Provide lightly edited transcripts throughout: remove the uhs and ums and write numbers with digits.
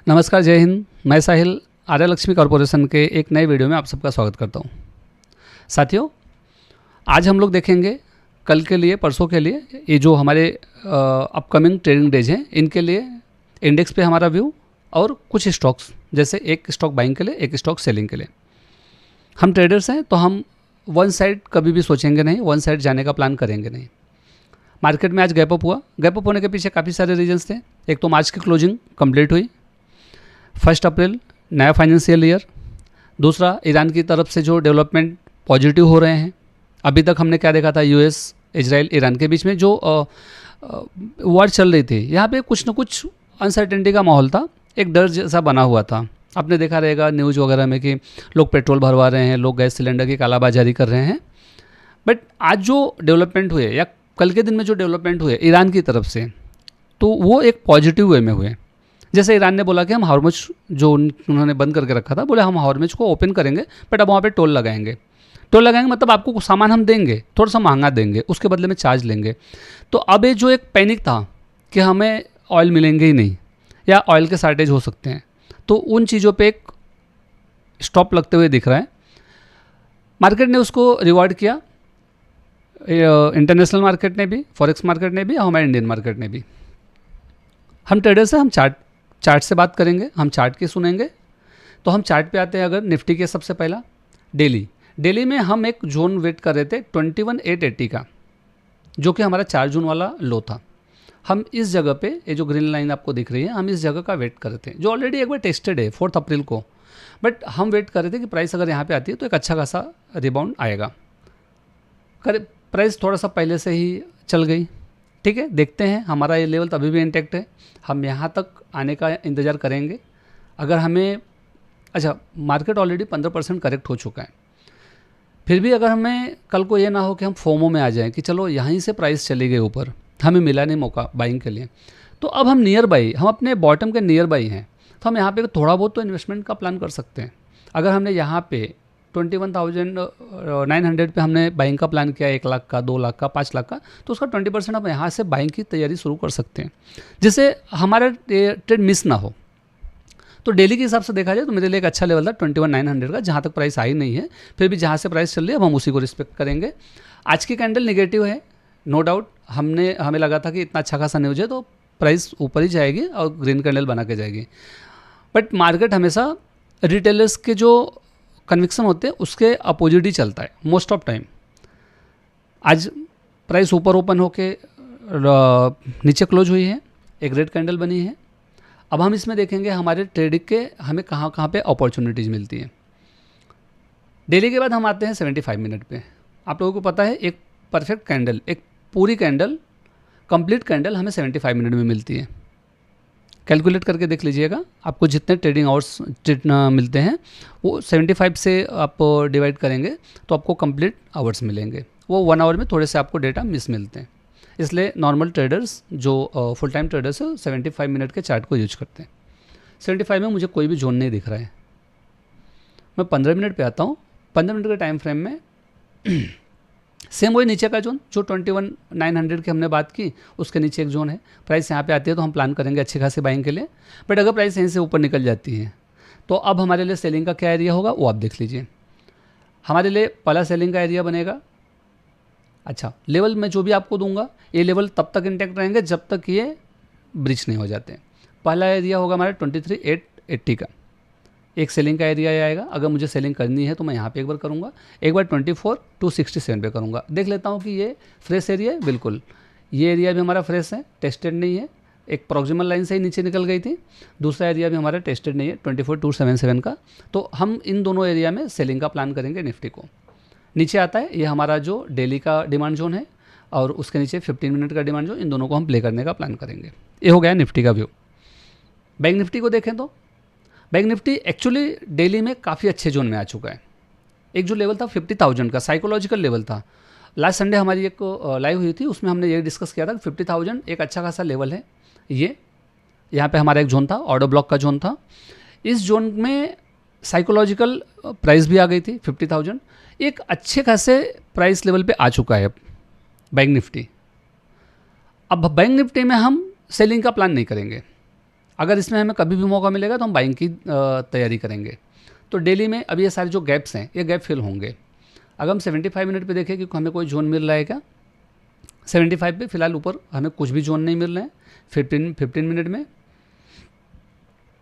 नमस्कार, जय हिंद। मैं साहिल आर्या लक्ष्मी कॉरपोरेशन के एक नए वीडियो में आप सबका स्वागत करता हूं। साथियों, आज हम लोग देखेंगे कल के लिए, परसों के लिए, ये जो हमारे अपकमिंग ट्रेडिंग डेज हैं, इनके लिए इंडेक्स पे हमारा व्यू और कुछ स्टॉक्स, जैसे एक स्टॉक बाइंग के लिए, एक स्टॉक सेलिंग के लिए। हम ट्रेडर्स हैं तो हम वन साइड कभी भी सोचेंगे नहीं, वन साइड जाने का प्लान करेंगे नहीं। मार्केट में आज गैप अप हुआ। गैप अप होने के पीछे काफ़ी सारे रीजंस थे। एक तो मार्च की क्लोजिंग कंप्लीट हुई, 1 अप्रैल नया फाइनेंशियल ईयर। दूसरा, ईरान की तरफ से जो डेवलपमेंट पॉजिटिव हो रहे हैं। अभी तक हमने क्या देखा था, यूएस, इजराइल, ईरान के बीच में जो वॉर चल रही थी, यहाँ पे कुछ न कुछ अनसर्टेनिटी का माहौल था, एक डर जैसा बना हुआ था। आपने देखा रहेगा न्यूज़ वगैरह में कि लोग पेट्रोल भरवा रहे हैं, लोग गैस सिलेंडर की कालाबाजारी कर रहे हैं। बट आज जो डेवलपमेंट हुए या कल के दिन में जो डेवलपमेंट हुए ईरान की तरफ से, तो वो एक पॉजिटिव वे में हुए। जैसे ईरान ने बोला कि हम हॉर्मुज जो उन्होंने बंद करके रखा था, बोले हम हॉर्मुज को ओपन करेंगे, बट अब वहाँ पे टोल लगाएंगे। टोल लगाएंगे मतलब आपको कुछ सामान हम देंगे, थोड़ा सा महंगा देंगे, उसके बदले में चार्ज लेंगे। तो अब ये जो एक पैनिक था कि हमें ऑयल मिलेंगे ही नहीं या ऑयल के शॉर्टेज हो सकते हैं, तो उन चीज़ों पे एक स्टॉप लगते हुए दिख रहा है। मार्केट ने उसको रिवॉर्ड किया, इंटरनेशनल मार्केट ने भी, फॉरेक्स मार्केट ने भी, हमारे इंडियन मार्केट ने भी। हम ट्रेडर्स हैं, हम चार्ट से बात करेंगे, हम चार्ट की सुनेंगे। तो हम चार्ट पे आते हैं। अगर निफ्टी के सबसे पहला डेली में हम एक जोन वेट कर रहे थे 21,880 का, जो कि हमारा 4 जून वाला लो था। हम इस जगह पे, ये जो ग्रीन लाइन आपको दिख रही है, हम इस जगह का वेट कर रहे थे, जो ऑलरेडी एक बार टेस्टेड है 4 अप्रैल को। बट हम वेट कर रहे थे कि प्राइस अगर यहाँ पे आती है तो एक अच्छा खासा रिबाउंड आएगा। प्राइस थोड़ा सा पहले से ही चल गई। ठीक है, देखते हैं। हमारा ये लेवल तो अभी भी इंटैक्ट है, हम यहाँ तक आने का इंतज़ार करेंगे। अगर हमें, अच्छा, मार्केट ऑलरेडी 15% करेक्ट हो चुका है, फिर भी अगर हमें कल को ये ना हो कि हम फोमो में आ जाएं कि चलो यहीं से प्राइस चली गई ऊपर, हमें मिला नहीं मौका बाइंग के लिए, तो अब हम नियर बाई, हम अपने बॉटम के नियर बाई हैं, तो हम यहाँ पे थोड़ा बहुत तो इन्वेस्टमेंट का प्लान कर सकते हैं। अगर हमने यहाँ पे 21,900 पे हमने बाइंग का प्लान किया, 1 लाख का, 2 लाख का, 5 लाख का, तो उसका 20% हम यहाँ से बाइंग की तैयारी शुरू कर सकते हैं, जिससे हमारा ट्रेड मिस ना हो। तो डेली के हिसाब से देखा जाए तो मेरे लिए एक अच्छा लेवल था 21,900 का, जहाँ तक प्राइस आई नहीं है, फिर भी जहाँ से प्राइस चल रही है अब हम उसी को रिस्पेक्ट करेंगे। आज की कैंडल निगेटिव है, नो डाउट। हमें लगा था कि इतना अच्छा खासा न्यूज है तो प्राइस ऊपर ही जाएगी और ग्रीन कैंडल बना के जाएगी। बट मार्केट हमेशा रिटेलर्स के जो कन्विक्शन होते हैं उसके अपोजिट ही चलता है मोस्ट ऑफ टाइम। आज प्राइस ऊपर ओपन होके नीचे क्लोज हुई है, एक रेड कैंडल बनी है। अब हम इसमें देखेंगे हमारे ट्रेडिंग के हमें कहाँ कहाँ पे अपॉर्चुनिटीज़ मिलती हैं। डेली के बाद हम आते हैं 75 मिनट पे। आप लोगों को पता है एक परफेक्ट कैंडल, एक पूरी कैंडल, कंप्लीट कैंडल हमें 75 मिनट में मिलती है। कैलकुलेट करके देख लीजिएगा, आपको जितने ट्रेडिंग आवर्स मिलते हैं वो 75 से आप डिवाइड करेंगे तो आपको कंप्लीट आवर्स मिलेंगे। वो 1 आवर में थोड़े से आपको डेटा मिस मिलते हैं, इसलिए नॉर्मल ट्रेडर्स जो फुल टाइम ट्रेडर्स है 75 मिनट के चार्ट को यूज करते हैं। 75 में मुझे कोई भी जोन नहीं दिख रहा है। मैं 15 मिनट पे आता हूँ। 15 मिनट के टाइम फ्रेम में सेम वही नीचे का जोन जो 21,900 की हमने बात की, उसके नीचे एक जोन है। प्राइस यहाँ पे आती है तो हम प्लान करेंगे अच्छी खासी बाइंग के लिए। बट अगर प्राइस यहीं से ऊपर निकल जाती है तो अब हमारे लिए सेलिंग का क्या एरिया होगा वो आप देख लीजिए। हमारे लिए पहला सेलिंग का एरिया बनेगा, अच्छा, लेवल मैं जो भी आपको दूंगा ये लेवल तब तक इंटैक्ट रहेंगे जब तक ये ब्रिज नहीं हो जाते। पहला एरिया होगा हमारा 23,880 का, एक सेलिंग का एरिया आएगा। अगर मुझे सेलिंग करनी है तो मैं यहाँ पे एक बार करूँगा, एक बार 24,267 पे करूँगा। देख लेता हूँ कि ये फ्रेश एरिया है। बिल्कुल, ये एरिया भी हमारा फ्रेश है, टेस्टेड नहीं है, एक प्रॉक्सिमल लाइन से ही नीचे निकल गई थी। दूसरा एरिया भी हमारा टेस्टेड नहीं है 24,277 का। तो हम इन दोनों एरिया में सेलिंग का प्लान करेंगे निफ्टी को। नीचे आता है ये हमारा जो डेली का डिमांड जोन है और उसके नीचे 15 मिनट का डिमांड जोन, इन दोनों को हम प्ले करने का प्लान करेंगे। ये हो गया निफ्टी का व्यू। बैंक निफ्टी को देखें तो बैंक निफ्टी एक्चुअली डेली में काफ़ी अच्छे जोन में आ चुका है। एक जो लेवल था 50,000 का साइकोलॉजिकल लेवल था। लास्ट संडे हमारी एक लाइव हुई थी, उसमें हमने ये डिस्कस किया था कि 50,000 एक अच्छा खासा लेवल है। ये यहाँ पे हमारा एक जोन था, ऑर्डर ब्लॉक का जोन था। इस जोन में साइकोलॉजिकल प्राइस भी आ गई थी 50,000, एक अच्छे खासे प्राइस लेवल पे आ चुका है बैंक निफ्टी। अब बैंक निफ्टी में हम सेलिंग का प्लान नहीं करेंगे। अगर इसमें हमें कभी भी मौका मिलेगा तो हम बाइंग की तैयारी करेंगे। तो डेली में अब ये सारे जो गैप्स हैं ये गैप फिल होंगे। अगर हम 75 मिनट पे देखें कि हमें कोई जोन मिल रहा है क्या, 75 पे फिलहाल ऊपर हमें कुछ भी जोन नहीं मिल रहे हैं। 15 मिनट में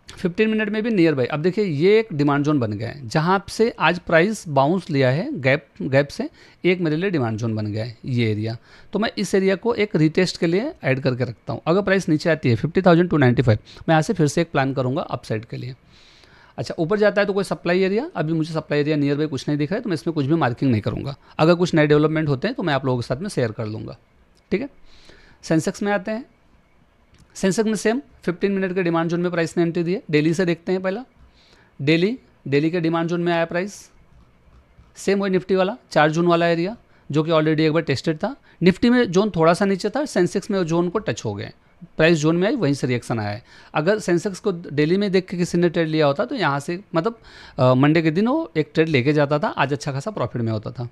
15 मिनट में भी नियर बाई, अब देखिए ये एक डिमांड जोन बन गया है जहाँ से आज प्राइस बाउंस लिया है गैप से, एक मेरे लिए डिमांड जोन बन गया है ये एरिया। तो मैं इस एरिया को एक रीटेस्ट के लिए ऐड करके रखता हूँ। अगर प्राइस नीचे आती है 50,295, मैं यहाँ से फिर से एक प्लान करूँगा अपसाइड के लिए। अच्छा, ऊपर जाता है तो कोई सप्लाई एरिया, अभी मुझे सप्लाई एरिया नियर बाई कुछ नहीं दिख रहा है तो मैं इसमें कुछ भी मार्किंग नहीं करूँगा। अगर कुछ नए डेवलपमेंट होते हैं तो मैं आप लोगों के साथ में शेयर कर लूँगा। ठीक है, सेंसेक्स में आते हैं। सेंसेक्स में सेम 15 मिनट के डिमांड जोन में प्राइस ने एंट्री दी है। डेली से देखते हैं पहला, डेली के डिमांड जोन में आया प्राइस, सेम वही निफ्टी वाला 4 जून वाला एरिया जो कि ऑलरेडी एक बार टेस्टेड था। निफ्टी में जोन थोड़ा सा नीचे था, सेंसेक्स में जोन को टच हो गए, प्राइस जोन में आई, वहीं से रिएक्शन आया है। अगर सेंसेक्स को डेली में देख के किसी ने ट्रेड लिया होता तो यहाँ से मतलब मंडे के दिन वो एक ट्रेड लेके जाता था, आज अच्छा खासा प्रॉफिट में होता था।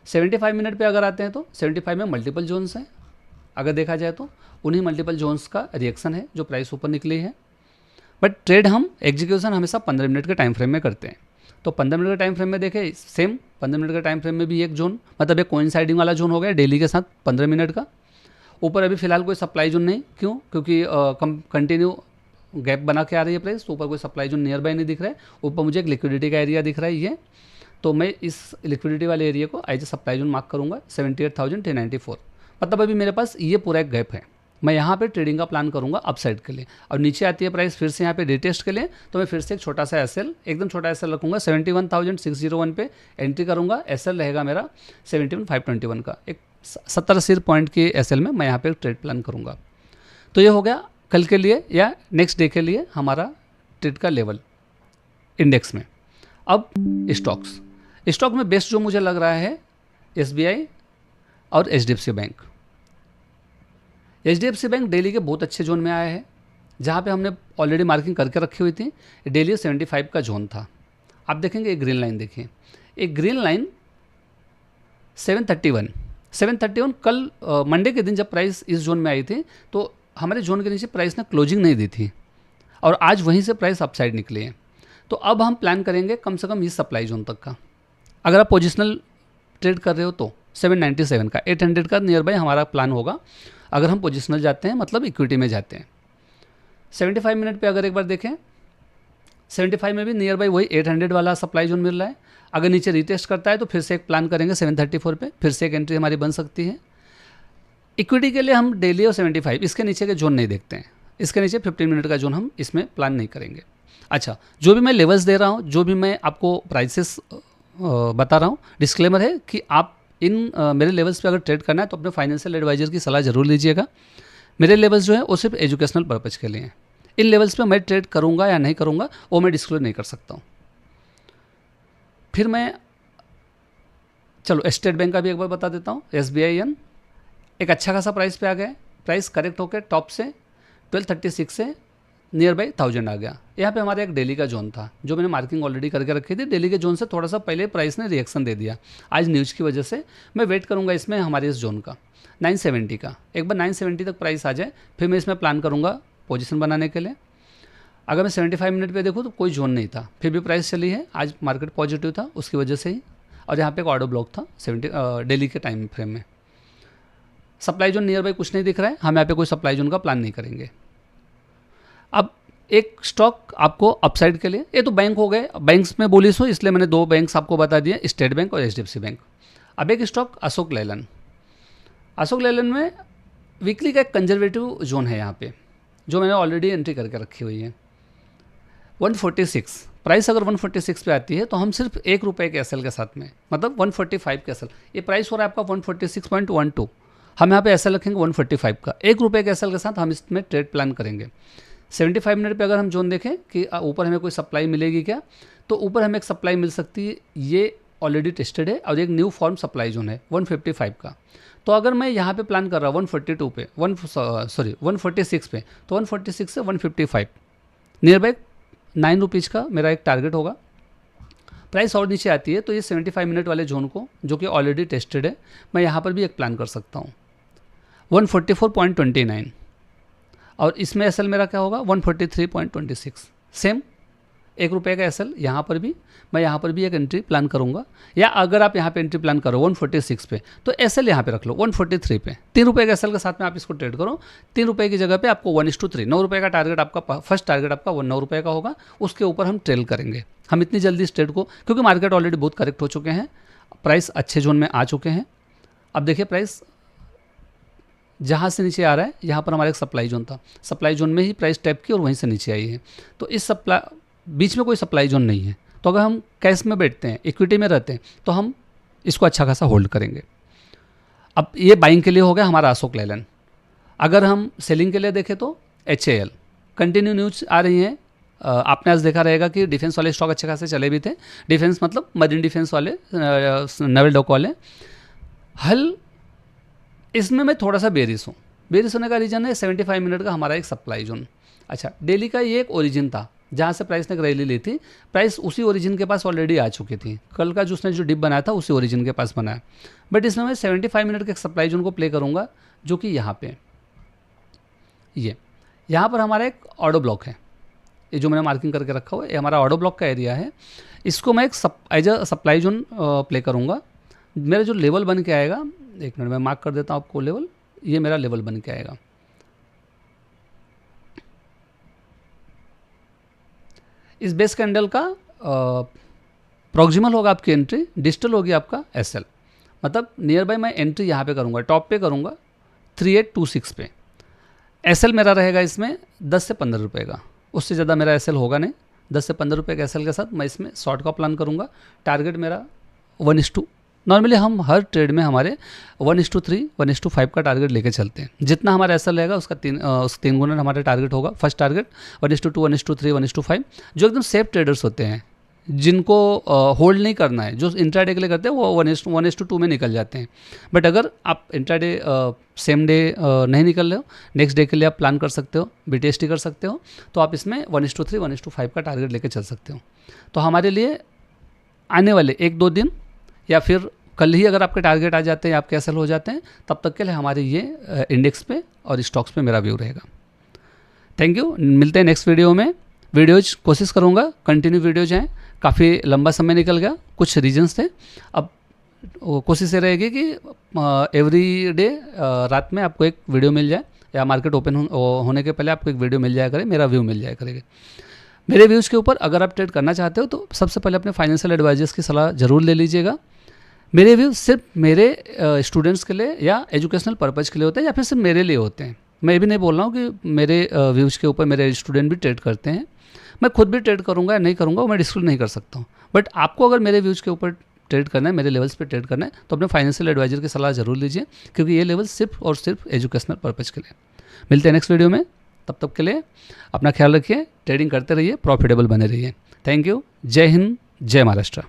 75 मिनट पे अगर आते हैं तो 75 में मल्टीपल जोन्स हैं, अगर देखा जाए तो उन्हीं मल्टीपल जोन्स का रिएक्शन है जो प्राइस ऊपर निकली है। बट ट्रेड हम एग्जीक्यूशन हमेशा 15 मिनट के टाइम फ्रेम में करते हैं। तो 15 मिनट के टाइम फ्रेम में देखें, सेम 15 मिनट के टाइम फ्रेम में भी एक जोन, मतलब एक कोइंसाइडिंग वाला जोन हो गया डेली के साथ 15 मिनट का। ऊपर अभी फिलहाल कोई सप्लाई जोन नहीं, क्यों? क्योंकि कंटिन्यू गैप बना के आ रही है प्राइस, तो ऊपर कोई सप्लाई जोन नियर बाय नहीं दिख रहा है। ऊपर मुझे एक लिक्विडिटी का एरिया दिख रहा है ये, तो मैं इस लिक्विडिटी वाले एरिया को as a supply zone mark करूँगा 78,394। मतलब अभी मेरे पास ये पूरा एक गैप है, मैं यहाँ पे ट्रेडिंग का प्लान करूँगा अपसाइड के लिए। और नीचे आती है प्राइस फिर से यहाँ पे रिटेस्ट के लिए, तो मैं फिर से एक छोटा सा एसएल, एकदम छोटा एसएल रखूँगा 71,601 पे एंट्री करूँगा। एसएल रहेगा मेरा 71,521 का, एक 70-80 पॉइंट की एसएल में मैं यहाँ पे ट्रेड प्लान करूँगा। तो ये हो गया कल के लिए या नेक्स्ट डे के लिए हमारा ट्रेड का लेवल इंडेक्स में। अब स्टॉक में बेस्ट जो मुझे लग रहा है एसबीआई और HDFC bank. HDFC bank daily के बहुत अच्छे जोन में आया है, जहाँ पे हमने ऑलरेडी मार्किंग करके रखी हुई थी। डेली 75 का जोन था। आप देखेंगे एक ग्रीन लाइन, देखिए एक ग्रीन लाइन 731 कल मंडे के दिन जब प्राइस इस जोन में आई थी तो हमारे जोन के नीचे प्राइस ने क्लोजिंग नहीं दी थी और आज वहीं से प्राइस अपसाइड निकली है। तो अब हम प्लान करेंगे कम से कम इस सप्लाई जोन तक का। अगर आप पोजिशनल ट्रेड कर रहे हो तो 797 का, 800 का नियर बाय हमारा प्लान होगा। अगर हम पोजिशनल जाते हैं मतलब इक्विटी में जाते हैं। 75 मिनट पे अगर एक बार देखें, 75 में भी नियर बाय वही 800 वाला सप्लाई जोन मिल रहा है। अगर नीचे रिटेस्ट करता है तो फिर से एक प्लान करेंगे 734 पे, फिर से एक एंट्री हमारी बन सकती है। इक्विटी के लिए हम डेली और 75 इसके नीचे के जोन नहीं देखते हैं, इसके नीचे 15 मिनट का जोन हम इसमें प्लान नहीं करेंगे। अच्छा, जो भी मैं लेवल्स दे रहा हूँ, जो भी मैं आपको प्राइसेस बता रहा हूँ, डिस्क्लेमर है कि आप इन मेरे लेवल्स पे अगर ट्रेड करना है तो अपने फाइनेंशियल एडवाइजर की सलाह जरूर लीजिएगा। मेरे लेवल्स जो है वो सिर्फ एजुकेशनल पर्पज़ के लिए हैं। इन लेवल्स पे मैं ट्रेड करूँगा या नहीं करूँगा वो मैं डिस्क्लोज नहीं कर सकता हूँ। फिर मैं चलो स्टेट बैंक का भी एक बार बता देता हूँ। SBIN एक अच्छा खासा प्राइस पे आ गया, प्राइस करेक्ट होकर टॉप से 1236 से नियर बाई 1000 आ गया। यहाँ पे हमारा एक डेली का जोन था जो मैंने मार्किंग ऑलरेडी करके रखी थी। डेली के जोन से थोड़ा सा पहले प्राइस ने रिएक्शन दे दिया आज न्यूज़ की वजह से। मैं वेट करूँगा इसमें हमारे इस जोन का 970 का, एक बार 970 तक प्राइस आ जाए फिर मैं इसमें प्लान करूँगा पोजीशन बनाने के लिए। अगर मैं 75 मिनट पे देखूँ तो कोई जोन नहीं था, फिर भी प्राइस चली है, आज मार्केट पॉजिटिव था उसकी वजह से ही। और यहाँ पे एक ऑर्डर ब्लॉक था 70 डेली के टाइम फ्रेम में। सप्लाई जोन नियर बाई कुछ नहीं दिख रहा है, हम यहाँ पे कोई सप्लाई जोन का प्लान नहीं करेंगे। अब एक स्टॉक आपको अपसाइड के लिए, ये तो बैंक हो गए, बैंक्स में बोली सो इसलिए मैंने 2 बैंक्स आपको बता दिए, स्टेट बैंक और HDFC बैंक। अब एक स्टॉक अशोक लेलैंड। अशोक लेलैंड में वीकली का एक कंजर्वेटिव जोन है यहाँ पे, जो मैंने ऑलरेडी एंट्री करके रखी हुई है 146। प्राइस अगर 146 पे आती है तो हम सिर्फ ₹1 के एसएल के साथ में, मतलब 145 के एसएल, ये प्राइस हो रहा है आपका 146.12, हम यहाँ पे एसएल रखेंगे 145 का, ₹1 के एसएल के साथ हम इसमें ट्रेड प्लान करेंगे। 75 मिनट पे अगर हम जोन देखें कि ऊपर हमें कोई सप्लाई मिलेगी क्या, तो ऊपर हमें एक सप्लाई मिल सकती है, ये ऑलरेडी टेस्टेड है और एक न्यू फॉर्म सप्लाई जोन है 155 का। तो अगर मैं यहाँ पे प्लान कर रहा हूँ 142 पे 146 पे, तो 146 से 155 नियर बाई ₹9 का मेरा एक टारगेट होगा। प्राइस और नीचे आती है तो ये 75 मिनट वाले जोन को, जो कि ऑलरेडी टेस्टेड है, मैं यहाँ पर भी एक प्लान कर सकता हूँ 144.29। और इसमें एसएल मेरा क्या होगा 143.26। सेम ₹1 का एसएल यहाँ पर भी, मैं यहाँ पर भी एक एंट्री प्लान करूँगा, या अगर आप यहाँ पे एंट्री प्लान करो 146 पे तो एसएल यहाँ पे रख लो 143 पे। ₹3 का एसएल के साथ में आप इसको ट्रेड करो। ₹3 की जगह पे आपको 1:3, ₹9 का टारगेट आपका, फर्स्ट टारगेट आपका ₹9 का होगा, उसके ऊपर हम ट्रेल करेंगे। हम इतनी जल्दी इस ट्रेड को, क्योंकि मार्केट ऑलरेडी बहुत करेक्ट हो चुके हैं, प्राइस अच्छे जोन में आ चुके हैं। अब देखिए प्राइस जहाँ से नीचे आ रहा है, यहाँ पर हमारा एक सप्लाई जोन था, सप्लाई जोन में ही प्राइस टैप की और वहीं से नीचे आई है। तो इस बीच में कोई सप्लाई जोन नहीं है, तो अगर हम कैश में बैठते हैं, इक्विटी में रहते हैं, तो हम इसको अच्छा खासा होल्ड करेंगे। अब ये बाइंग के लिए हो गया हमारा अशोक लेलैंड। अगर हम सेलिंग के लिए देखें तो HAL कंटिन्यू न्यूज आ रही हैं। आपने आज देखा रहेगा कि डिफेंस वाले स्टॉक अच्छे खासे चले भी थे। डिफेंस मतलब मरीन डिफेंस वाले, नेवल डॉक वाले। हल इसमें मैं थोड़ा सा बेरिश हूँ। बेरिश होने का रीज़न है 75 मिनट का हमारा एक सप्लाई जोन। अच्छा, डेली का ये एक ओरिजिन था जहाँ से प्राइस ने एक रैली ली थी, प्राइस उसी ओरिजिन के पास ऑलरेडी आ चुकी थी। कल का जो उसने जो डिप बनाया था उसी ओरिजिन के पास बनाया, बट इसमें मैं 75 मिनट के एक सप्लाई जोन को प्ले करूँगा, जो कि यहाँ पे ये यहाँ पर हमारा एक ऑर्डर ब्लॉक है। ये जो मैंने मार्किंग करके रखा हुआ है, ये हमारा ऑर्डर ब्लॉक का एरिया है। इसको मैं एक as a supply zone play करूँगा। मेरा जो लेवल बन के आएगा, एक मिनट में मार्क कर देता हूँ आपको लेवल, ये मेरा लेवल बन के आएगा। इस बेस कैंडल का प्रॉक्सिमल होगा आपकी एंट्री, डिजिटल होगी आपका एसएल। मतलब नियर बाय मैं एंट्री यहाँ पे करूँगा, टॉप पे करूँगा 3826 पे। एसएल मेरा रहेगा इसमें 10 से 15 रुपये का, उससे ज़्यादा मेरा एसएल होगा नहीं। 10 से 15 रुपये के एसएल के साथ मैं इसमें शॉर्ट का प्लान करूँगा। टारगेट मेरा 1:2, नॉर्मली हम हर ट्रेड में हमारे 1:3, 1:5 का टारगेट लेके चलते हैं। जितना हमारा एसएल रहेगा उसका 3 गुना हमारा टारगेट होगा। First target 1:2, 1:3, 1:5। जो एकदम सेफ ट्रेडर्स होते हैं, जिनको होल्ड नहीं करना है, जो इंट्राडे के लिए करते हैं, वो 1:2 में निकल जाते हैं। बट अगर आप इंट्राडे सेम डे नहीं निकल रहे हो, नेक्स्ट डे के लिए आप प्लान कर सकते हो, BTST कर सकते हो, तो आप इसमें 1:3, 1:5 का टारगेट लेके चल सकते हो। तो हमारे लिए आने वाले 1-2 दिन या फिर कल ही अगर आपके टारगेट आ जाते हैं, आप कैंसिल हो जाते हैं, तब तक के लिए हमारे ये इंडेक्स पे और स्टॉक्स पे मेरा व्यू रहेगा। थैंक यू, मिलते हैं नेक्स्ट वीडियो में। वीडियोज कोशिश करूँगा कंटिन्यू वीडियोज हैं, काफ़ी लंबा समय निकल गया, कुछ रीजंस थे। अब कोशिश ये रहेगी कि एवरी डे रात में आपको एक वीडियो मिल जाए, या मार्केट ओपन होने के पहले आपको एक वीडियो मिल जाया करे, मेरा व्यू मिल जाया करेगा। मेरे व्यूज़ के ऊपर अगर आप ट्रेड करना चाहते हो तो सबसे पहले अपने फाइनेंशियल एडवाइजर्स की सलाह ज़रूर ले लीजिएगा। मेरे व्यूज़ सिर्फ मेरे स्टूडेंट्स के लिए या एजुकेशनल पर्पज़ के लिए होते हैं, या फिर सिर्फ मेरे लिए होते हैं। मैं ये भी नहीं बोल रहा हूँ कि मेरे व्यूज़ के ऊपर मेरे स्टूडेंट भी ट्रेड करते हैं। मैं खुद भी ट्रेड करूँगा या नहीं करूँगा वो मैं डिस्क्लोज नहीं कर सकता हूँ। बट आपको अगर मेरे व्यूज़ के ऊपर ट्रेड करना है, मेरे लेवल्स पे ट्रेड करना है, तो अपने फाइनेंशियल एडवाइजर की सलाह ज़रूर लीजिए, क्योंकि ये लेवल सिर्फ और सिर्फ एजुकेशनल पर्पज़ के लिए। मिलते हैं नेक्स्ट वीडियो में, तब तक के लिए अपना ख्याल रखिए, ट्रेडिंग करते रहिए, प्रॉफिटेबल बने रहिए। थैंक यू, जय हिंद, जय महाराष्ट्र।